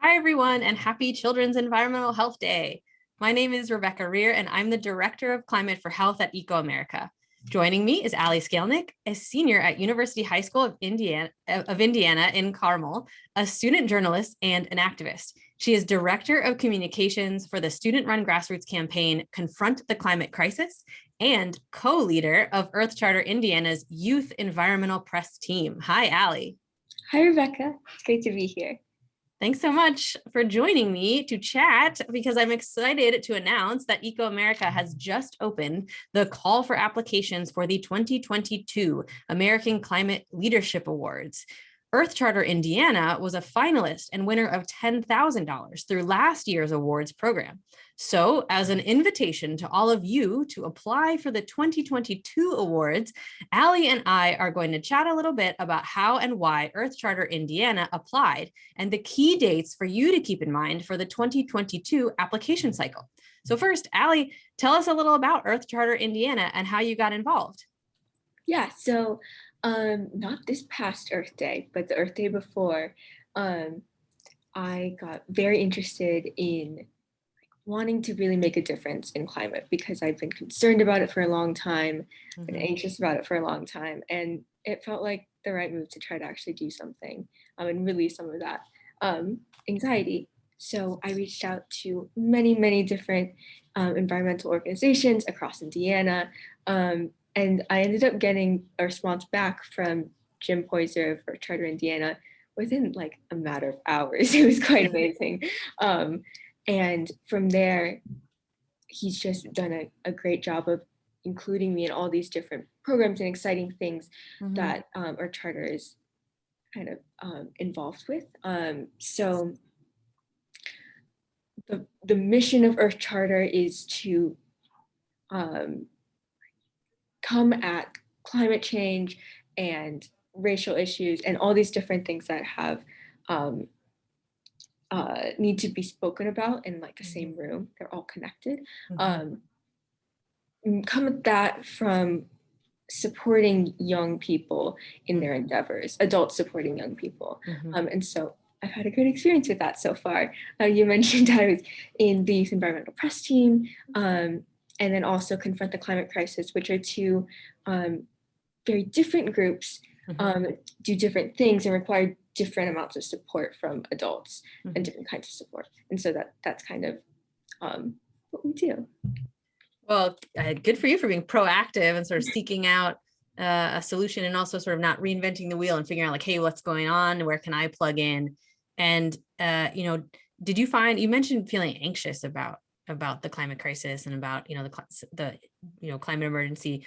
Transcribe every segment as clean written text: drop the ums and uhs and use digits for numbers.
Hi, everyone, and happy Children's Environmental Health Day. My name is Rebecca Rear, and I'm the Director of Climate for Health at Eco America. Joining me is Ali Skalnick, a senior at University High School of Indiana in Carmel, a student journalist and an activist. She is Director of Communications for the student-run grassroots campaign Confront the Climate Crisis and co-leader of Earth Charter Indiana's Youth Environmental Press team. Hi, Ali. Hi, Rebecca. It's great to be here. Thanks so much for joining me to chat, because I'm excited to announce that Eco America has just opened the call for applications for the 2022 American Climate Leadership Awards. Earth Charter Indiana was a finalist and winner of $10,000 through last year's awards program. So, as an invitation to all of you to apply for the 2022 awards, Ali and I are going to chat a little bit about how and why Earth Charter Indiana applied and the key dates for you to keep in mind for the 2022 application cycle. So first, Ali, tell us a little about Earth Charter Indiana and how you got involved. Yeah, so not this past Earth Day, but the Earth Day before, I got very interested in wanting to really make a difference in climate because I've been concerned about it for a long time, been anxious about it for a long time, and it felt like the right move to try to actually do something and release some of that anxiety. So I reached out to many different environmental organizations across Indiana, and I ended up getting a response back from Jim Poyser for Charter Indiana within like a matter of hours. It was quite amazing. And from there, he's just done a great job of including me in all these different programs and exciting things that our charter is kind of involved with. So the mission of Earth Charter is to come at climate change and racial issues and all these different things that have need to be spoken about in like the same room. They're all connected. Come at that from supporting young people in their endeavors, adults supporting young people. And so I've had a great experience with that so far. You mentioned I was in the Youth Environmental Press team, and then also Confront the Climate Crisis, which are two very different groups, do different things and require different amounts of support from adults and different kinds of support. And so that's kind of what we do. Well, good for you for being proactive and sort of seeking out a solution, and also sort of not reinventing the wheel and figuring out like, hey, what's going on? Where can I plug in? And, did you find, you mentioned feeling anxious about the climate crisis and about, the climate emergency,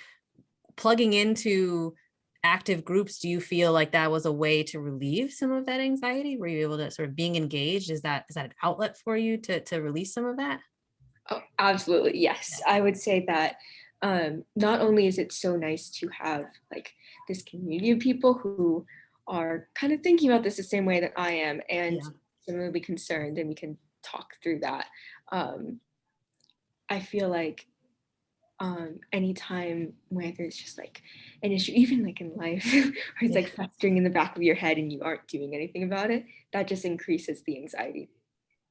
plugging into active groups. Do you feel like that was a way to relieve some of that anxiety? Were you able to sort of being engaged? Is that an outlet for you to release some of that? Oh, absolutely. Yes. I would say that not only is it so nice to have like this community of people who are kind of thinking about this the same way that I am and similarly concerned, and we can talk through that. I feel like anytime where there's just like an issue, even like in life, where it's like festering in the back of your head and you aren't doing anything about it, that just increases the anxiety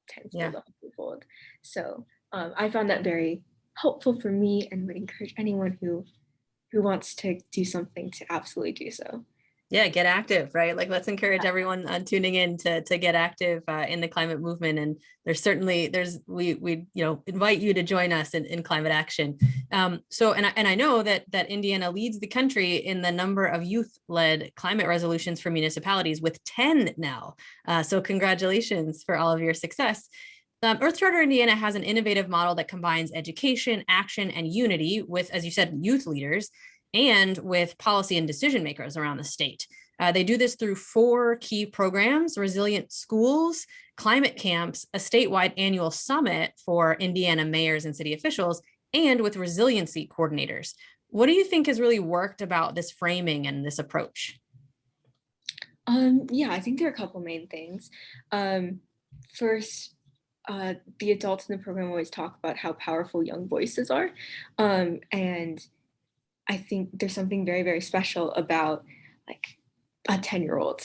tenfold. So I found that very helpful for me and would encourage anyone who wants to do something to absolutely do so. Yeah, get active, right? Like, let's encourage everyone tuning in to get active in the climate movement. And we invite you to join us in climate action. So I know that Indiana leads the country in the number of youth-led climate resolutions for municipalities with 10 now. So congratulations for all of your success. Earth Charter Indiana has an innovative model that combines education, action, and unity with, as you said, youth leaders, and with policy and decision makers around the state. They do this through 4 key programs: resilient schools, climate camps, a statewide annual summit for Indiana mayors and city officials, and with resiliency coordinators. What do you think has really worked about this framing and this approach? Yeah, I think there are a couple main things. First, the adults in the program always talk about how powerful young voices are. And I think there's something very, very special about like a 10-year-old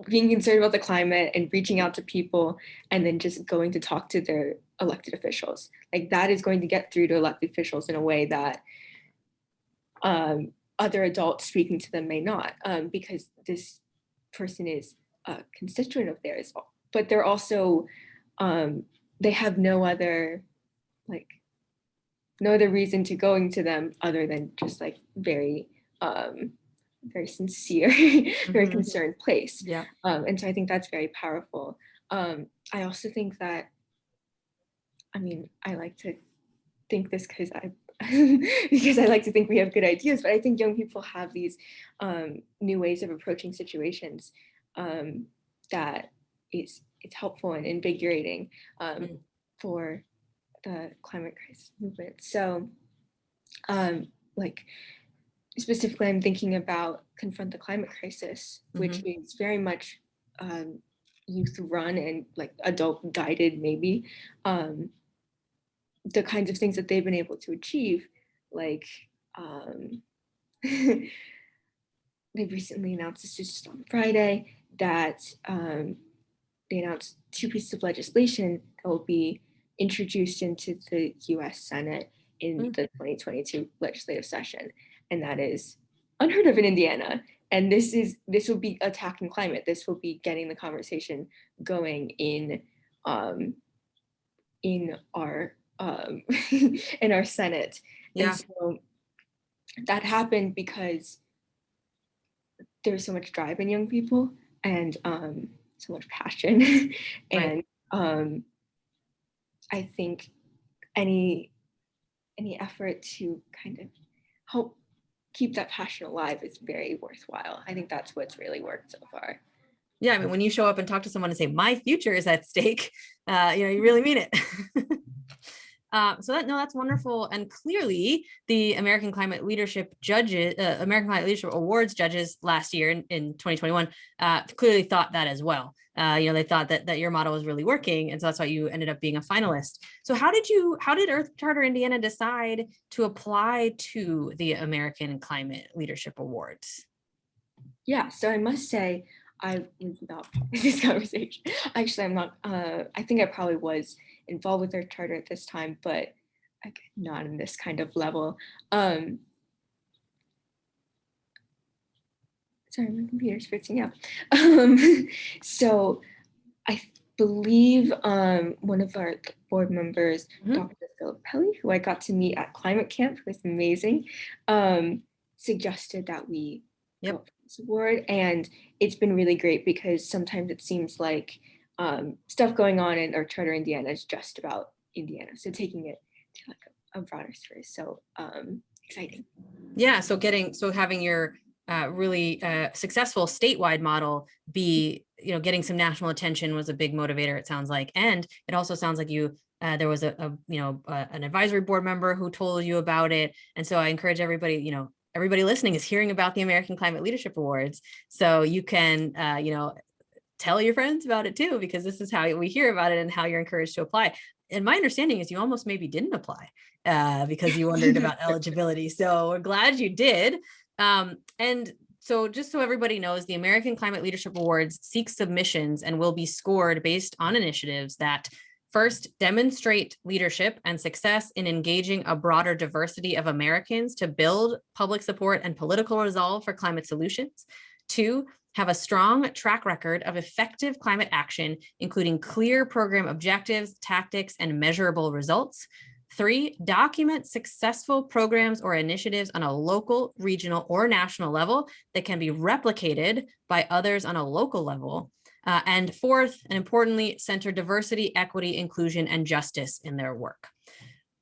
being concerned about the climate and reaching out to people and then just going to talk to their elected officials. Like that is going to get through to elected officials in a way that other adults speaking to them may not, because this person is a constituent of theirs, but they're also, they have no other reason to going to them other than just like very sincere, very concerned place. Yeah. And so I think that's very powerful. I also think that, I mean, I like to think this because because I like to think we have good ideas, but I think young people have these new ways of approaching situations that it's helpful and invigorating for the climate crisis movement. So like specifically, I'm thinking about Confront the Climate Crisis, which is very much youth run and like adult guided maybe. The kinds of things that they've been able to achieve, like they recently announced, this just on Friday, that they announced 2 pieces of legislation that will be introduced into the US Senate in the 2022 legislative session. And that is unheard of in Indiana. And this will be attacking climate. This will be getting the conversation going in our in our Senate. Yeah. And so that happened because there's so much drive in young people and so much passion. And I think any effort to kind of help keep that passion alive is very worthwhile. I think that's what's really worked so far. Yeah, I mean, when you show up and talk to someone and say, my future is at stake, you really mean it. So that's wonderful. And clearly the American Climate Leadership Awards judges last year in 2021 clearly thought that as well. They thought that your model was really working. And so that's why you ended up being a finalist. So how did Earth Charter Indiana decide to apply to the American Climate Leadership Awards? Yeah, so I must say, I was not part of this conversation. Actually, I'm not, I think I probably was involved with Earth Charter at this time, but not in this kind of level. Sorry, my computer's freaking out. So I believe one of our board members, Dr. Philip Pelly, who I got to meet at Climate Camp, who was amazing, suggested that we go for this award. And it's been really great because sometimes it seems like stuff going on in Earth Charter Indiana is just about Indiana. So taking it to like a broader sphere. So exciting. Yeah. So having your really successful statewide model be, getting some national attention was a big motivator, it sounds like. And it also sounds like there was an advisory board member who told you about it. And so I encourage everybody, everybody listening is hearing about the American Climate Leadership Awards. So you can, tell your friends about it too, because this is how we hear about it and how you're encouraged to apply. And my understanding is you almost maybe didn't apply because you wondered about eligibility. So we're glad you did. And so just so everybody knows, the American Climate Leadership Awards seek submissions and will be scored based on initiatives that first demonstrate leadership and success in engaging a broader diversity of Americans to build public support and political resolve for climate solutions. 2, have a strong track record of effective climate action, including clear program objectives, tactics, and measurable results. 3, document successful programs or initiatives on a local, regional, or national level that can be replicated by others on a local level. And 4th, and importantly, center diversity, equity, inclusion, and justice in their work.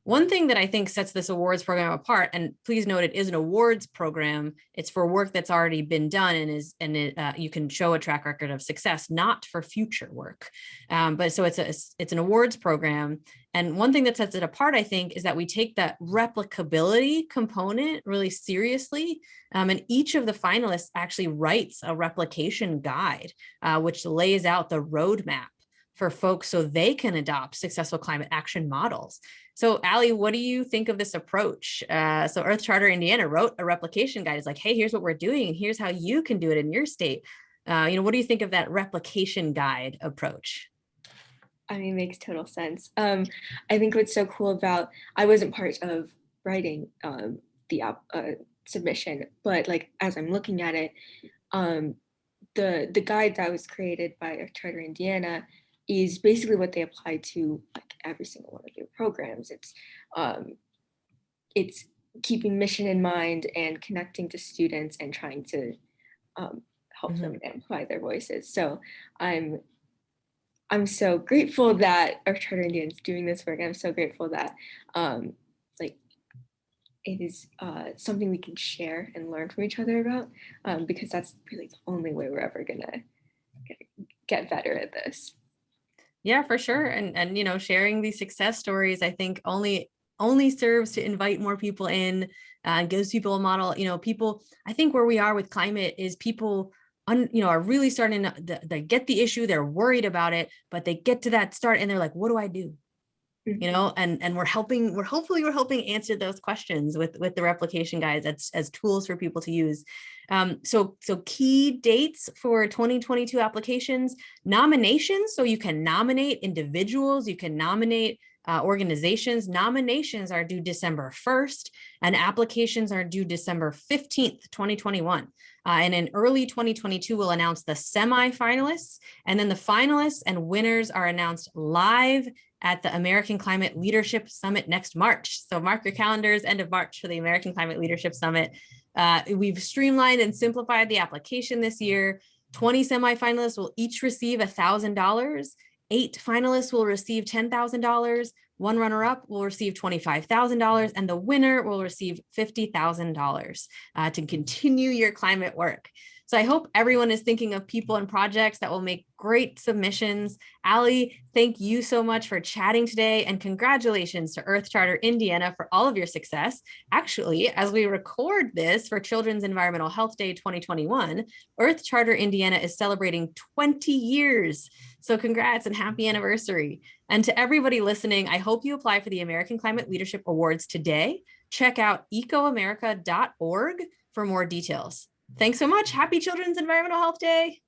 One thing that I think sets this awards program apart, and please note it is an awards program, it's for work that's already been done and you can show a track record of success, not for future work. But so it's an awards program. And one thing that sets it apart, I think, is that we take that replicability component really seriously. And each of the finalists actually writes a replication guide, which lays out the roadmap for folks so they can adopt successful climate action models. So Allie, what do you think of this approach? So Earth Charter Indiana wrote a replication guide. It's like, hey, here's what we're doing and here's how you can do it in your state. What do you think of that replication guide approach? I mean, it makes total sense. I think what's so cool about, I wasn't part of writing the submission, but like as I'm looking at it, um, the guide that was created by Earth Charter Indiana is basically what they apply to like every single one of your programs. It's keeping mission in mind and connecting to students and trying to help them amplify their voices. So I'm so grateful that Earth Charter Indiana is doing this work. I'm so grateful that like it is something we can share and learn from each other about, because that's really the only way we're ever gonna get better at this. Yeah, for sure. And sharing these success stories, I think only serves to invite more people in, gives people a model. People, I think where we are with climate is people are really starting to they get the issue, they're worried about it, but they get to that start and they're like, what do I do? And we're hopefully helping answer those questions with the replication guides as tools for people to use. So key dates for 2022 applications, nominations. So you can nominate individuals, you can nominate organizations. Nominations are due December 1st and applications are due December 15th, 2021. And in early 2022, we'll announce the semi-finalists, and then the finalists and winners are announced live at the American Climate Leadership Summit next March. So mark your calendars, end of March for the American Climate Leadership Summit. We've streamlined and simplified the application this year. 20 semifinalists will each receive $1,000. 8 finalists will receive $10,000. One runner-up will receive $25,000, and the winner will receive $50,000 to continue your climate work. So I hope everyone is thinking of people and projects that will make great submissions. Ali, thank you so much for chatting today, and congratulations to Earth Charter Indiana for all of your success. Actually, as we record this for Children's Environmental Health Day 2021, Earth Charter Indiana is celebrating 20 years. So congrats and happy anniversary. And to everybody listening, I hope you apply for the American Climate Leadership Awards today. Check out ecoamerica.org for more details. Thanks so much. Happy Children's Environmental Health Day.